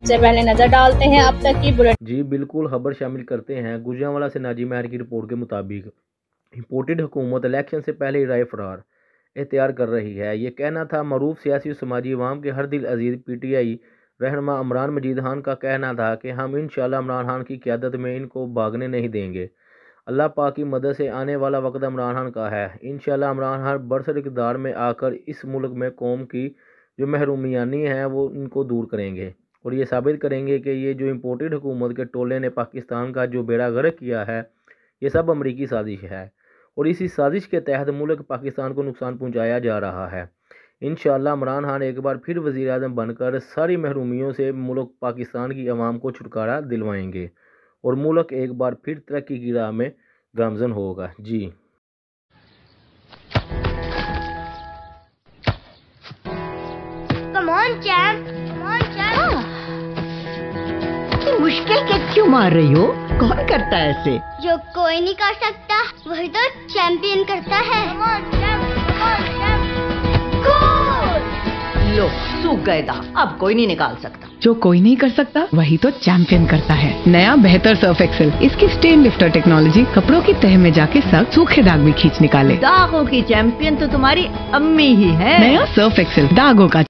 सबसे पहले नजर डालते हैं अब तक की बुलेटिन। जी बिल्कुल, खबर शामिल करते हैं। गुजरांवाला से नाजी महर की रिपोर्ट के मुताबिक इंपोर्टेड हुकूमत इलेक्शन से पहले ही राय फरार एहतियार कर रही है। ये कहना था मरूफ सियासी और समाजी अवाम के हर दिल अजीज PTI रहनुमा इमरान मजीद खान का कहना था कि हम इंशाल्लाह इमरान खान की क़यादत में इनको भागने नहीं देंगे। अल्लाह पाक की मदद से आने वाला वक्त इमरान खान का है। इंशाल्लाह इमरान खान बरसर इक़्तिदार में आकर इस मुल्क में कौम की जो महरूमियानी है वो इनको दूर करेंगे और ये साबित करेंगे कि ये जो इम्पोर्टेड हुकूमत के टोले ने पाकिस्तान का जो बेड़ा गर्क किया है ये सब अमरीकी साजिश है और इसी साजिश के तहत मुल्क पाकिस्तान को नुकसान पहुंचाया जा रहा है। इंशाअल्लाह इमरान खान एक बार फिर वज़ीर आज़म बनकर सारी महरूमियों से मुल्क पाकिस्तान की आवाम को छुटकारा दिलवाएंगे और मुल्क एक बार फिर तरक्की की राह में गामज़न होगा। जी Come on, champ. Come on, champ. इतनी मुश्किल के क्यों मार रही हो? कौन करता है ऐसे? जो कोई नहीं कर सकता वही तो चैंपियन करता है। Come on, champ. Come on, champ. Goal! लो सूख गए दाग, अब कोई नहीं निकाल सकता। जो कोई नहीं कर सकता वही तो चैंपियन करता है। नया बेहतर सर्फ एक्सेल, इसकी स्टेन लिफ्टर टेक्नोलॉजी कपड़ों की तह में जाके सख्त सूखे दाग भी खींच निकाले। दागों की चैंपियन तो तुम्हारी अम्मी ही है। नया सर्फ एक्सेल, दागों का